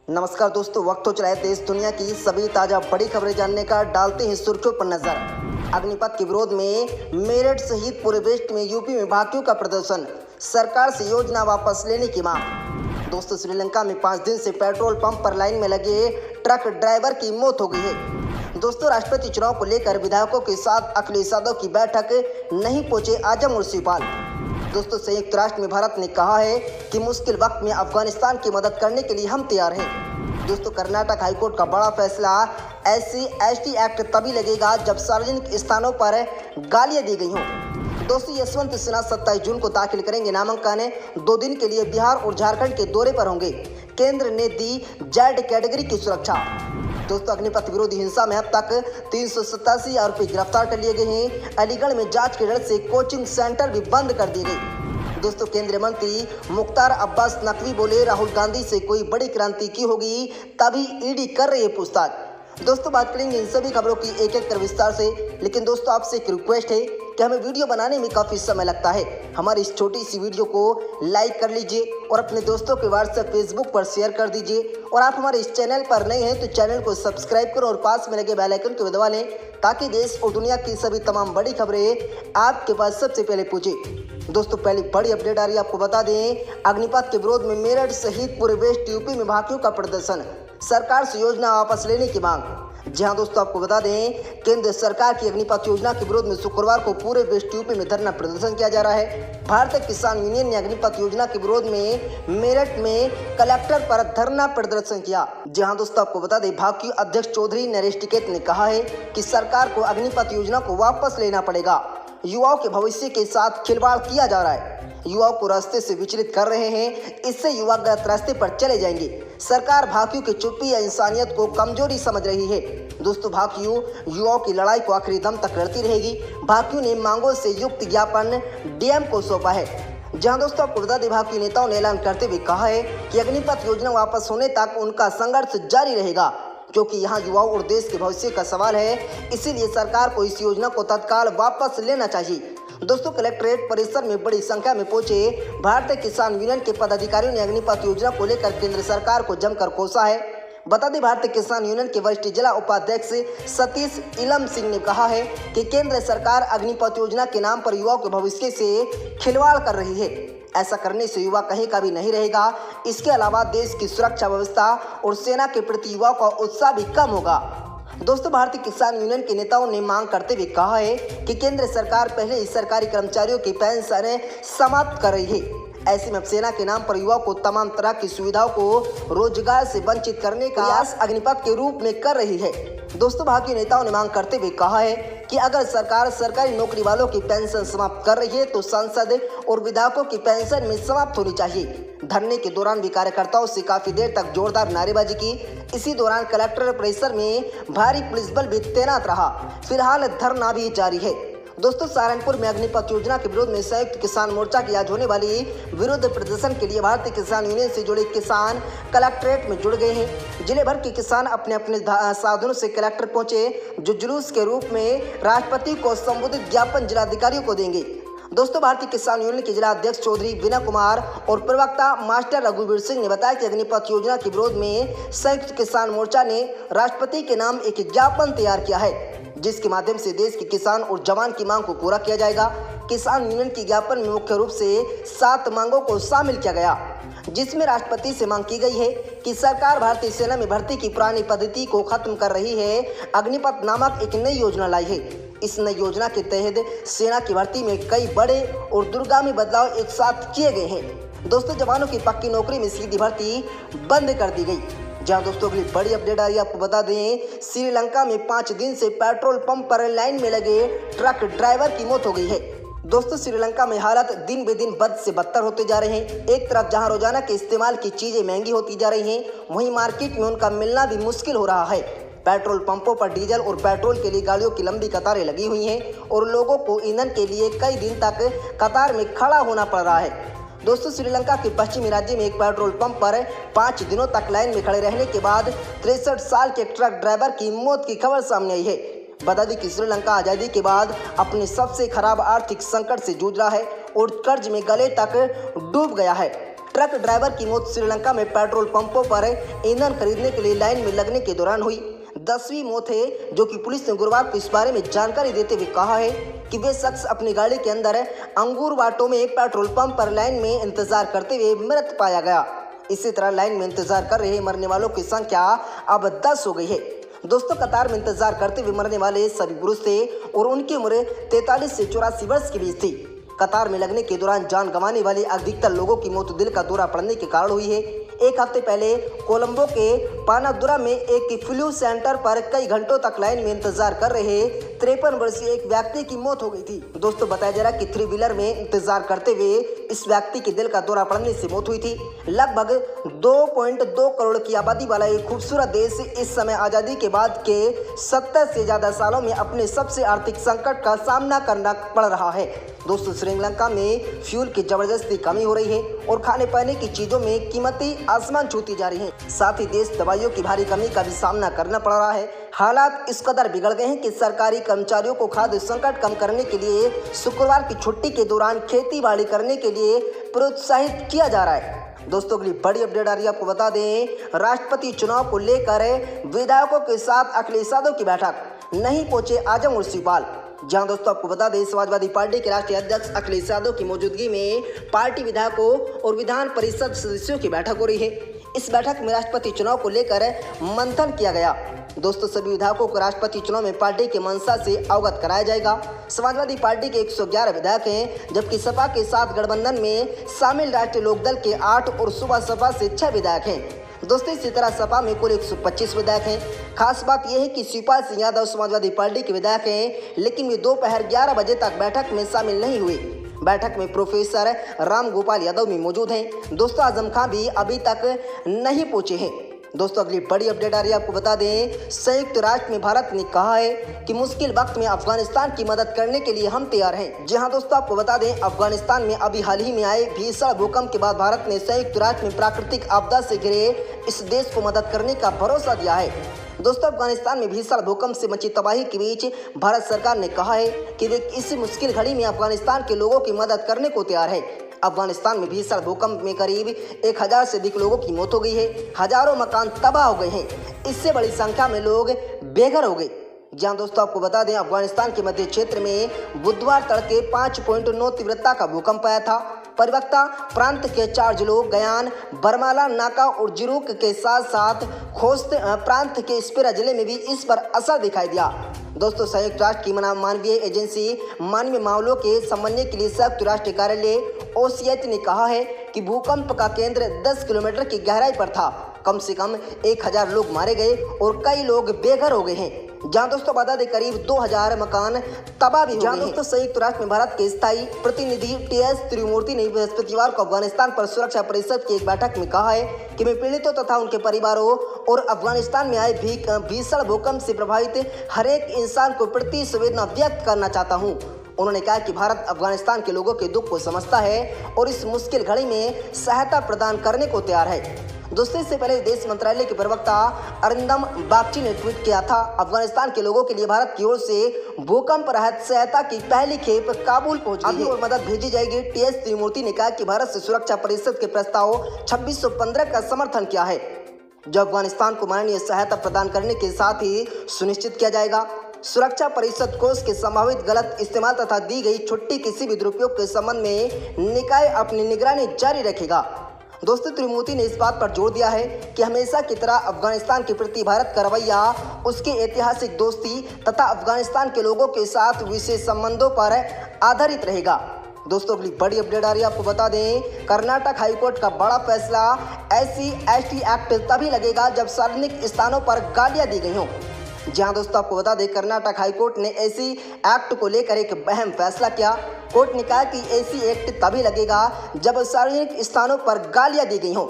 नमस्कार दोस्तों, वक्त हो चला है देश दुनिया की सभी ताजा बड़ी खबरें जानने का। डालते हैं सुर्खियों पर नजर। अग्निपथ के विरोध में मेरठ सहित पूरे वेस्ट में यूपी में भाकियों का प्रदर्शन, सरकार से योजना वापस लेने की मांग। दोस्तों, श्रीलंका में 5 दिन से पेट्रोल पंप पर लाइन में लगे ट्रक ड्राइवर की मौत हो गई है। दोस्तों, राष्ट्रपति चुनाव को लेकर विधायकों के साथ अखिलेश यादव की बैठक नहीं पहुंचे आजम और शिवपाल। दोस्तों, संयुक्त राष्ट्र में भारत ने कहा है कि मुश्किल वक्त में अफगानिस्तान की मदद करने के लिए हम तैयार हैं। दोस्तों, कर्नाटक हाईकोर्ट का बड़ा फैसला, SC/ST एक्ट तभी लगेगा जब सार्वजनिक स्थानों पर गालियां दी गई हों। दोस्तों, यशवंत सिन्हा 27 जून को दाखिल करेंगे नामांकन। 2 दिन के लिए बिहार और झारखंड के दौरे पर होंगे। केंद्र ने दी जेड कैटेगरी की सुरक्षा। दोस्तों, अग्निपथ विरोधी हिंसा में अब तक 387 आरोपी गिरफ्तार कर लिए गए हैं। अलीगढ़ में जांच के डर से कोचिंग सेंटर भी बंद कर दिए गए। दोस्तों, केंद्रीय मंत्री मुख्तार अब्बास नकवी बोले, राहुल गांधी से कोई बड़ी क्रांति की होगी तभी ईडी कर रही है पूछताछ। दोस्तों, बात करेंगे इन सभी खबरों की एक एक कर विस्तार से, लेकिन दोस्तों आपसे एक रिक्वेस्ट है कि हमें वीडियो बनाने में काफ़ी समय लगता है। हमारी इस छोटी सी वीडियो को लाइक कर लीजिए और अपने दोस्तों के व्हाट्सएप फेसबुक पर शेयर कर दीजिए। और आप हमारे इस चैनल पर नए हैं तो चैनल को सब्सक्राइब करो और पास में लगे बेल आइकन को दबा लें, ताकि देश और दुनिया की सभी तमाम बड़ी खबरें आपके पास सबसे पहले पहुँचे। दोस्तों, पहली बड़ी अपडेट आ रही है, आपको बता दें, अग्निपथ के विरोध में मेरठ सहित पूरे वेस्ट यूपी में भाकियों का प्रदर्शन, सरकार से योजना वापस लेने की मांग। जी हाँ दोस्तों, आपको बता दें, केंद्र सरकार की अग्निपथ योजना के विरोध में शुक्रवार को पूरे वेस्ट यूपी में धरना प्रदर्शन किया जा रहा है। भारतीय किसान यूनियन ने अग्निपथ योजना के विरोध में मेरठ में कलेक्टर पर धरना प्रदर्शन किया। जी हाँ दोस्तों, आपको बता दें, भाकियू अध्यक्ष चौधरी नरेश टिकैत ने कहा है कि सरकार को अग्निपथ योजना को वापस लेना पड़ेगा। युवाओं के भविष्य के साथ खिलवाड़ किया जा रहा है, युवाओं को रास्ते से विचलित कर रहे हैं, इससे युवा गलत रास्ते पर चले जाएंगे। सरकार भाकियू की चुप्पी या इंसानियत को कमजोरी समझ रही है। दोस्तों, भाकियू युवाओं की लड़ाई को आखिरी दम तक लड़ती रहेगी। भाकियू ने मांगों से युक्त ज्ञापन डीएम को सौंपा है। जहां दोस्तों आपको बता दें, भाकियू नेताओं ने ऐलान करते हुए कहा है कि अग्निपथ योजना वापस होने तक उनका संघर्ष जारी रहेगा, क्योंकि यहाँ युवाओं और देश के भविष्य का सवाल है। इसीलिए सरकार को इस योजना को तत्काल वापस लेना चाहिए। दोस्तों, कलेक्ट्रेट परिसर में बड़ी संख्या में पहुंचे भारतीय किसान यूनियन के पदाधिकारियों ने अग्निपथ योजना को लेकर केंद्र सरकार को जमकर कोसा है। बता दें, भारतीय किसान यूनियन के वरिष्ठ जिला उपाध्यक्ष सतीश इलम सिंह ने कहा है कि केंद्र सरकार अग्निपथ योजना के नाम पर युवाओं के भविष्य से खिलवाड़ कर रही है। ऐसा करने से युवा कहीं का भी नहीं रहेगा। इसके अलावा देश की सुरक्षा व्यवस्था और सेना के प्रति युवाओं का उत्साह भी कम होगा। दोस्तों, भारतीय किसान यूनियन के नेताओं ने मांग करते हुए कहा है कि केंद्र सरकार पहले ही सरकारी कर्मचारियों की पेंशन समाप्त कर रही है। ऐसे में अब सेना के नाम पर युवाओं को तमाम तरह की सुविधाओं को रोजगार से वंचित करने का प्रयास अग्निपथ के रूप में कर रही है। दोस्तों, भाकियू नेताओं ने मांग करते हुए कहा है कि अगर सरकार सरकारी नौकरी वालों की पेंशन समाप्त कर रही है तो सांसद और विधायकों की पेंशन में समाप्त होनी चाहिए। धरने के दौरान भी कार्यकर्ताओं से काफी देर तक जोरदार नारेबाजी की। इसी दौरान कलेक्टर परिसर में भारी पुलिस बल भी तैनात रहा। फिलहाल धरना भी जारी है। दोस्तों, सहारनपुर में अग्निपथ योजना के विरोध में संयुक्त किसान मोर्चा की आज होने वाली विरोध प्रदर्शन के लिए भारतीय किसान यूनियन से जुड़े किसान कलेक्ट्रेट में जुड़ गए हैं। जिले भर के किसान अपने अपने साधनों से कलेक्टर पहुंचे, जो जुलूस के रूप में राष्ट्रपति को संबोधित ज्ञापन जिलाधिकारियों को देंगे। दोस्तों, भारतीय किसान यूनियन के जिला अध्यक्ष चौधरी विनय कुमार और प्रवक्ता मास्टर रघुवीर सिंह ने बताया कि अग्निपथ योजना के विरोध में संयुक्त किसान मोर्चा ने राष्ट्रपति के नाम एक ज्ञापन तैयार किया है, जिसके माध्यम से देश के किसान और जवान की मांग को पूरा किया जाएगा। किसान यूनियन के ज्ञापन में मुख्य रूप से 7 मांगों को शामिल किया गया, जिसमें राष्ट्रपति से मांग की गई है कि सरकार भारतीय सेना में भर्ती की पुरानी पद्धति को खत्म कर रही है। अग्निपथ नामक एक नई योजना लाई है। इस नई योजना के तहत सेना की भर्ती में कई बड़े और दूरगामी बदलाव एक साथ किए गए हैं। दोस्तों, जवानों की पक्की नौकरी में सीधी भर्ती बंद कर दी गई। जहां दोस्तों अगली बड़ी अपडेट आ रही है, आपको बता दें, श्रीलंका में 5 दिन से पेट्रोल पंप पर लाइन में लगे ट्रक ड्राइवर की मौत हो गई है। दोस्तों, श्रीलंका में हालात दिन बे दिन बद से बदतर होते जा रहे हैं। एक तरफ जहां रोजाना के इस्तेमाल की चीजें महंगी होती जा रही हैं, वहीं मार्केट में उनका मिलना भी मुश्किल हो रहा है। पेट्रोल पंपों पर डीजल और पेट्रोल के लिए गाड़ियों की लंबी कतारें लगी हुई हैं और लोगों को ईंधन के लिए कई दिन तक कतार में खड़ा होना पड़ रहा है। दोस्तों, श्रीलंका के पश्चिमी राज्य में एक पेट्रोल पंप पर 5 दिनों तक लाइन में खड़े रहने के बाद 63 साल के ट्रक ड्राइवर की मौत की खबर सामने आई है। बता दें कि श्रीलंका आज़ादी के बाद अपने सबसे खराब आर्थिक संकट से जूझ रहा है और कर्ज में गले तक डूब गया है। ट्रक ड्राइवर की मौत श्रीलंका में पेट्रोल पंपों पर ईंधन खरीदने के लिए लाइन में लगने के दौरान हुई। 10वीं मौत है, जो कि पुलिस ने गुरुवार को इस बारे में जानकारी देते हुए कहा है कि वे शख्स अपनी गाड़ी के अंदर अंगूरवाटो में पेट्रोल पंप पर लाइन में इंतजार करते हुए मृत पाया गया। इसी तरह लाइन में इंतजार कर रहे मरने वालों की संख्या अब 10 हो गई है। दोस्तों, कतार में इंतजार करते हुए मरने वाले सभी पुरुष थे और उनकी उम्र 43 से 84 वर्ष के बीच थी। कतार में लगने के दौरान जान गंवाने वाले अधिकतर लोगों की मौत दिल का दौरा पड़ने के कारण हुई है। एक हफ्ते पहले कोलंबो के पानादुरा में एक फ्लू सेंटर पर कई घंटों तक लाइन में इंतजार कर रहे 53 वर्षीय एक व्यक्ति की मौत हो गई थी। दोस्तों, बताया जा रहा है कि 3 व्हीलर में इंतजार करते हुए इस व्यक्ति की दिल का दौरा पड़ने से मौत हुई थी। लगभग 2.2 करोड़ की आबादी वाला एक खूबसूरत देश इस समय आज़ादी के बाद के 70 से ज़्यादा सालों में अपने सबसे आर्थिक संकट का सामना करना पड़ रहा है। दोस्तों, श्रीलंका में फ्यूल की जबरदस्ती कमी हो रही है और खाने पाने की चीज़ों में कीमतें आसमान छूती जा रही हैं। साथ ही देश दवाइयों की भारी कमी का भी सामना करना पड़ रहा है। हालात इस कदर बिगड़ गए हैं कि सरकारी कर्मचारियों को खाद्य संकट कम करने के लिए शुक्रवार की छुट्टी के दौरान खेती बाड़ी करने के लिए प्रोत्साहित किया जा रहा है। दोस्तों, अगली बड़ी अपडेट आ रही है, आपको बता दें, राष्ट्रपति चुनाव को लेकर विधायकों के साथ अखिलेश यादव की बैठक, नहीं पहुंचे आजम और शिवपाल। जहां दोस्तों आपको बता दें, समाजवादी पार्टी के राष्ट्रीय अध्यक्ष अखिलेश यादव की मौजूदगी में पार्टी विधायकों और विधान परिषद सदस्यों की बैठक हो रही है। इस बैठक में राष्ट्रपति चुनाव को लेकर मंथन किया गया। दोस्तों, सभी विधायकों को राष्ट्रपति चुनाव में पार्टी के मंशा से अवगत कराया जाएगा। समाजवादी पार्टी के 111 विधायक हैं, जबकि सपा के साथ गठबंधन में शामिल राष्ट्रीय लोकदल के 8 और सुबह सपा से 6 विधायक हैं। दोस्तों, इसी तरह सपा में कुल 125 विधायक हैं। खास बात यह है कि शिवपाल सिंह यादव समाजवादी पार्टी के विधायक हैं, लेकिन वे दोपहर 11 बजे तक बैठक में शामिल नहीं हुए। बैठक में प्रोफेसर राम गोपाल यादव भी मौजूद हैं। दोस्तों, आजम खान भी अभी तक नहीं पहुंचे हैं। दोस्तों, अगली बड़ी अपडेट आ रही है, आपको बता दें, संयुक्त राष्ट्र में भारत ने कहा है कि मुश्किल वक्त में अफगानिस्तान की मदद करने के लिए हम तैयार हैं। जी हां दोस्तों, आपको बता दें, अफगानिस्तान में अभी हाल ही में आए भीषण भूकंप के बाद भारत ने संयुक्त राष्ट्र में प्राकृतिक आपदा से घिरे इस देश को मदद करने का भरोसा दिया है। दोस्तों, अफगानिस्तान में भीषण भूकंप से मची तबाही के बीच भारत सरकार ने कहा है कि वे इस मुश्किल घड़ी में अफगानिस्तान के लोगों की मदद करने को तैयार है। अफगानिस्तान में भीषण भूकंप में करीब 1000 से अधिक लोगों की मौत हो गई है। हजारों मकान तबाह हो गए हैं। इससे बड़ी संख्या में लोग बेघर हो गए। जहां दोस्तों आपको बता दें, अफगानिस्तान के मध्य क्षेत्र में बुधवार तड़के 5.9 तीव्रता का भूकंप आया था। परिवक्ता प्रांत के 4 जिलों गयान, बरमाला, नाका और जिरूक के साथ साथ खोस्त प्रांत के स्पेरा जिले में भी इस पर असर दिखाई दिया। दोस्तों, संयुक्त राष्ट्र की मानवीय एजेंसी मानवीय मामलों के समन्वय के लिए संयुक्त राष्ट्र कार्यालय OCH ने कहा है कि भूकंप का केंद्र 10 किलोमीटर की गहराई पर था। कम से कम 1000 लोग मारे गए और कई लोग बेघर हो गए हैं। जहां दोस्तों बता दें, करीब 2000 मकान तबाह भी हो गए हैं। दोस्तों, संयुक्त राष्ट्र में भारत के स्थायी प्रतिनिधि TS त्रिमूर्ति ने बृहस्पतिवार को अफगानिस्तान पर सुरक्षा परिषद की एक बैठक में कहा है कि मैं पीड़ितों तथा उनके परिवारों और अफगानिस्तान में आए भीषण भूकंप से प्रभावित हर एक इंसान को प्रति संवेदना व्यक्त करना चाहता हूं। उन्होंने कहा कि भारत अफगानिस्तान के लोगों के दुख को समझता है और इस मुश्किल घड़ी में सहायता प्रदान करने को तैयार है। दोस्तों, इससे पहले विदेश मंत्रालय के प्रवक्ता अरिंदम बागची ने ट्वीट किया था, अफगानिस्तान के लोगों के लिए भारत की ओर से भूकंप राहत सहायता की पहली खेप काबुल पहुंच गई है और मदद भेजी जाएगी। TS त्रिमूर्ति ने कहा कि भारत से सुरक्षा परिषद के प्रस्ताव 2615 का समर्थन किया है, जो अफगानिस्तान को मानवीय सहायता प्रदान करने के साथ ही सुनिश्चित किया जाएगा। सुरक्षा परिषद कोष के संभावित गलत इस्तेमाल तथा दी गई छुट्टी किसी भी दुरुपयोग के संबंध में निकाय अपनी निगरानी जारी रखेगा। दोस्तों, त्रिमूर्ति ने इस बात पर जोर दिया है कि हमेशा की तरह अफगानिस्तान के प्रति भारत का रवैया उसके ऐतिहासिक दोस्ती तथा अफगानिस्तान के लोगों के साथ विशेष संबंधों पर आधारित रहेगा। दोस्तों, अगली बड़ी अपडेट आ रही है, आपको बता दें, कर्नाटक हाईकोर्ट का बड़ा फैसला, SC/ST एक्ट तभी लगेगा जब सार्वजनिक स्थानों पर गालियां दी गई हों। जी हाँ दोस्तों, आपको बता दें, कर्नाटक हाईकोर्ट ने SC एक्ट को लेकर एक अहम फैसला किया। कोर्ट ने कहा कि SC एक्ट तभी लगेगा जब सार्वजनिक स्थानों पर गालियां दी गई हों।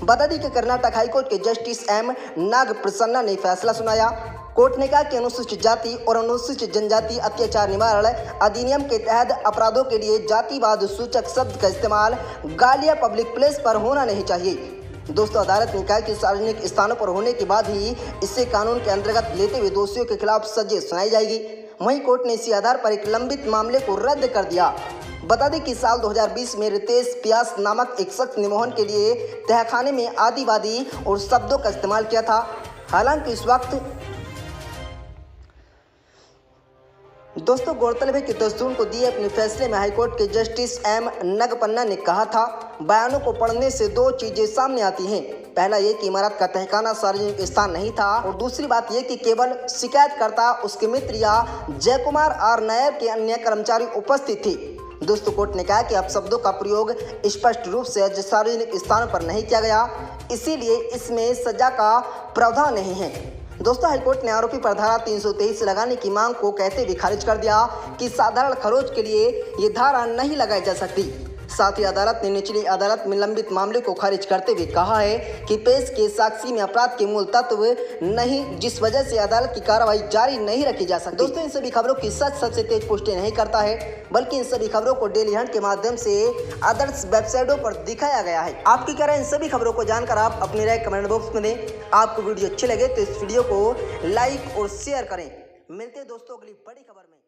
बता दें कि कर्नाटक हाईकोर्ट के जस्टिस M नागप्रसन्ना ने फैसला सुनाया। कोर्ट ने कहा कि अनुसूचित जाति और अनुसूचित जनजाति अत्याचार निवारण अधिनियम के तहत अपराधों के लिए जातिवाद सूचक शब्द का इस्तेमाल गालियां पब्लिक प्लेस पर होना नहीं चाहिए। दोस्तों, अदालत ने कहा कि सार्वजनिक स्थानों पर होने के बाद ही इसे कानून के अंतर्गत लेते हुए दोषियों के खिलाफ सजा सुनाई जाएगी। वहीं कोर्ट ने इसी आधार पर एक लंबित मामले को रद्द कर दिया। बता दें कि साल 2020 में रितेश व्यास नामक एक शख्स ने मोहन के लिए तहखाने में आदिवादी और शब्दों का इस्तेमाल किया था। हालांकि इस वक्त दोस्तों गौरतलब है कि 10 जून को दिए अपने फैसले में हाईकोर्ट के जस्टिस एम नगपन्ना ने कहा था, बयानों को पढ़ने से दो चीजें सामने आती हैं। पहला ये कि इमारत का तहखाना सार्वजनिक स्थान नहीं था और दूसरी बात ये कि केवल शिकायतकर्ता, उसके मित्र या जयकुमार आर नायर के अन्य कर्मचारी उपस्थित थे। दोस्तों कोर्ट ने कहा कि अब शब्दों का प्रयोग स्पष्ट रूप से सार्वजनिक स्थान पर नहीं किया गया, इसीलिए इसमें सजा का प्रावधान नहीं है। दोस्तों हाईकोर्ट ने आरोपी पर धारा 323 लगाने की मांग को कहते हुए खारिज कर दिया कि साधारण खरोच के लिए ये धारा नहीं लगाई जा सकती। साथ ही अदालत ने निचली अदालत में लंबित मामले को खारिज करते हुए कहा है कि पेश के साक्षी में अपराध के मूल तत्व नहीं, जिस वजह से अदालत की कार्रवाई जारी नहीं रखी जा सकती। दोस्तों इन सभी खबरों की सच सबसे तेज पुष्टि नहीं करता है, बल्कि इन सभी खबरों को डेली हंट के माध्यम से आदर्श वेबसाइटों पर दिखाया गया है। आपकी क्या राय इन सभी खबरों को जानकर आप अपनी राय कमेंट बॉक्स में दें। आपको वीडियो अच्छी लगे तो इस वीडियो को लाइक और शेयर करें। मिलते हैं दोस्तों अगली बड़ी खबर में।